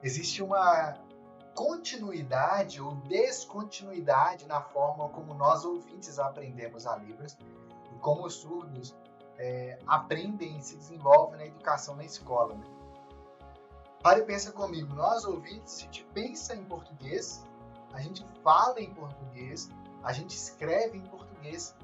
existe uma continuidade ou descontinuidade na forma como nós ouvintes aprendemos a Libras e como os surdos aprendem e se desenvolvem na educação na escola. Né? Para e pensa comigo, nós ouvintes, a gente pensa em português, a gente fala em português, a gente escreve em português,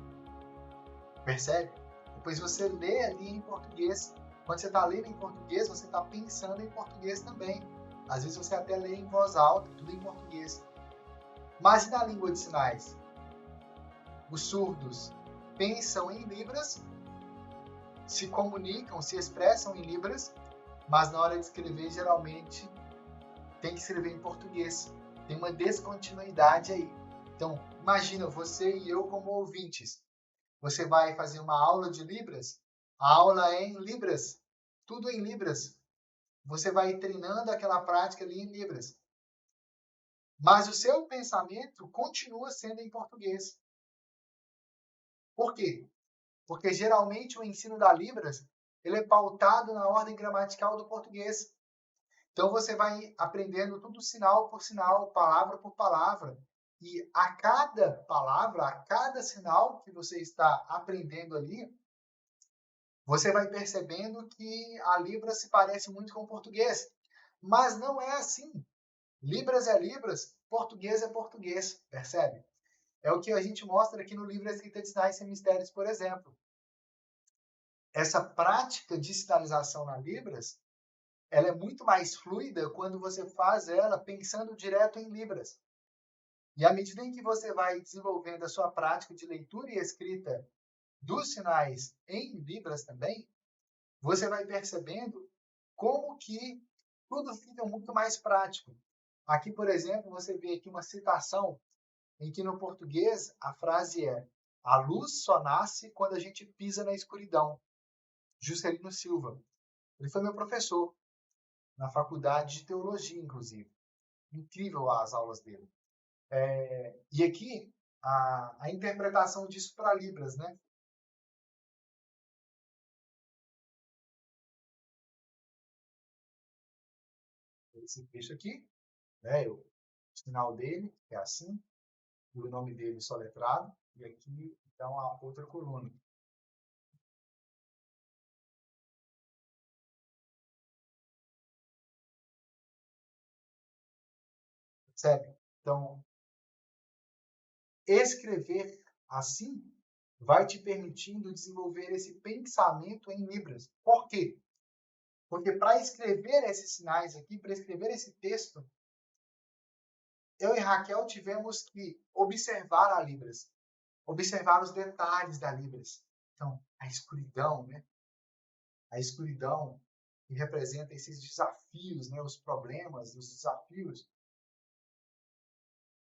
percebe? Depois você lê ali em português. Quando você está lendo em português, você está pensando em português também. Às vezes você até lê em voz alta, tudo em português. Mas e na língua de sinais? Os surdos pensam em libras, se comunicam, se expressam em libras, mas na hora de escrever, geralmente, tem que escrever em português. Tem uma descontinuidade aí. Então, imagina você e eu como ouvintes. Você vai fazer uma aula de Libras, a aula é em Libras, tudo em Libras. Você vai treinando aquela prática ali em Libras. Mas o seu pensamento continua sendo em português. Por quê? Porque geralmente o ensino da Libras ele é pautado na ordem gramatical do português. Então você vai aprendendo tudo sinal por sinal, palavra por palavra. E a cada palavra, a cada sinal que você está aprendendo ali, você vai percebendo que a Libras se parece muito com o português. Mas não é assim. Libras é Libras, português é português, percebe? É o que a gente mostra aqui no livro Escrita de Sinais Sem Mistérios, por exemplo. Essa prática de sinalização na Libras, ela é muito mais fluida quando você faz ela pensando direto em Libras. E à medida em que você vai desenvolvendo a sua prática de leitura e escrita dos sinais em Libras também, você vai percebendo como que tudo fica muito mais prático. Aqui, por exemplo, você vê aqui uma citação em que no português a frase é: a luz só nasce quando a gente pisa na escuridão. Juscelino Silva. Ele foi meu professor na faculdade de teologia, inclusive. Incrível as aulas dele. E aqui a interpretação disso para Libras, né? Esse texto aqui, né? O sinal dele é assim, o nome dele soletrado, e aqui então a outra coluna. Percebe? Então, escrever assim vai te permitindo desenvolver esse pensamento em Libras. Por quê? Porque para escrever esses sinais aqui, para escrever esse texto, eu e Raquel tivemos que observar a Libras, observar os detalhes da Libras. Então, a escuridão, né? A escuridão que representa esses desafios, né? Os problemas, os desafios,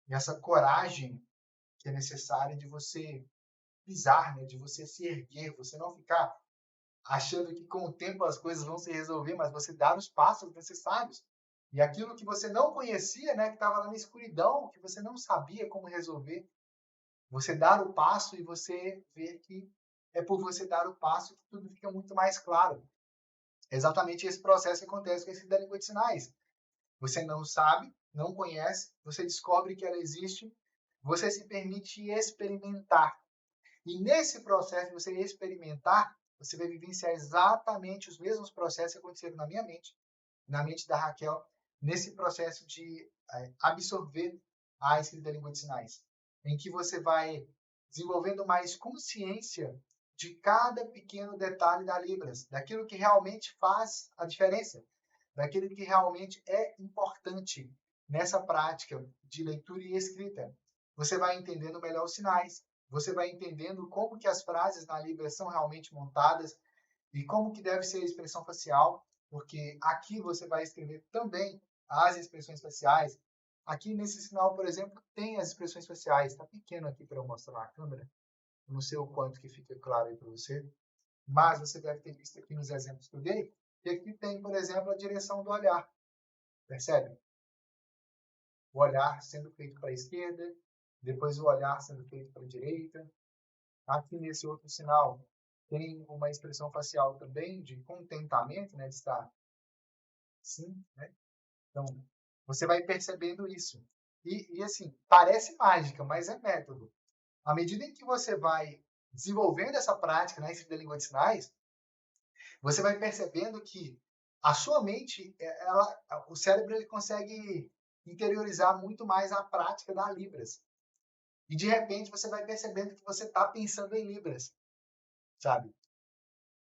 e essa coragem que é necessária de você pisar, né? De você se erguer, você não ficar achando que com o tempo as coisas vão se resolver, mas você dar os passos necessários. E aquilo que você não conhecia, né, que estava lá na escuridão, que você não sabia como resolver, você dar o passo e você ver que é por você dar o passo que tudo fica muito mais claro. É exatamente esse processo que acontece com a escrita da língua de sinais. Você não sabe, não conhece, você descobre que ela existe, você se permite experimentar. E nesse processo de você experimentar, você vai vivenciar exatamente os mesmos processos que aconteceram na minha mente, na mente da Raquel, nesse processo de absorver a escrita da língua de sinais, em que você vai desenvolvendo mais consciência de cada pequeno detalhe da Libras, daquilo que realmente faz a diferença, daquilo que realmente é importante nessa prática de leitura e escrita. Você vai entendendo melhor os sinais, você vai entendendo como que as frases na Libras são realmente montadas e como que deve ser a expressão facial, porque aqui você vai escrever também as expressões faciais. Aqui nesse sinal, por exemplo, tem as expressões faciais. Está pequeno aqui para eu mostrar na câmera. Não sei o quanto que fica claro aí para você. Mas você deve ter visto aqui nos exemplos que eu dei. E aqui tem, por exemplo, a direção do olhar. Percebe? O olhar sendo feito para a esquerda, depois o olhar sendo feito para a direita. Aqui nesse outro sinal tem uma expressão facial também de contentamento, né, de estar sim, né? Então, você vai percebendo isso. E assim, parece mágica, mas é método. À medida em que você vai desenvolvendo essa prática na escrita da língua de sinais, você vai percebendo que a sua mente, o cérebro ele consegue interiorizar muito mais a prática da Libras. E de repente você vai percebendo que você está pensando em Libras, sabe?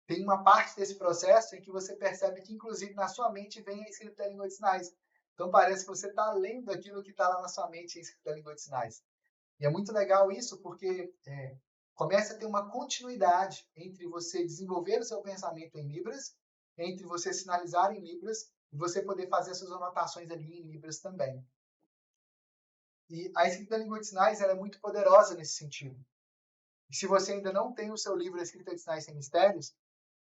Tem uma parte desse processo em que você percebe que, inclusive, na sua mente vem a escrita da língua de sinais. Então parece que você está lendo aquilo que está lá na sua mente em escrita da língua de sinais. E é muito legal isso porque começa a ter uma continuidade entre você desenvolver o seu pensamento em Libras, entre você sinalizar em Libras e você poder fazer suas anotações ali em Libras também. E a escrita da língua de sinais ela é muito poderosa nesse sentido. E se você ainda não tem o seu livro Escrita de Sinais Sem Mistérios,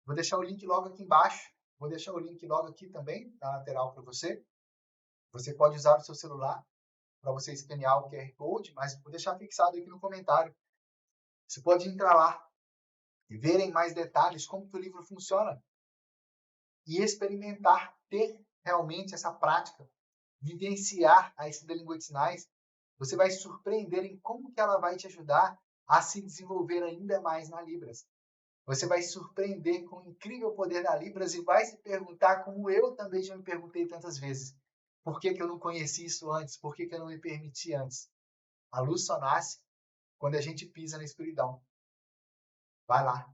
vou deixar o link logo aqui embaixo. Vou deixar o link logo aqui também, na lateral para você. Você pode usar o seu celular para você escanear o QR Code, mas vou deixar fixado aqui no comentário. Você pode entrar lá e ver em mais detalhes como que o livro funciona e experimentar, ter realmente essa prática, vivenciar a escrita da língua de sinais. Você vai se surpreender em como que ela vai te ajudar a se desenvolver ainda mais na Libras. Você vai se surpreender com o incrível poder da Libras e vai se perguntar, como eu também já me perguntei tantas vezes, por que eu não conheci isso antes? Por que eu não me permiti antes? A luz só nasce quando a gente pisa na escuridão. Vai lá,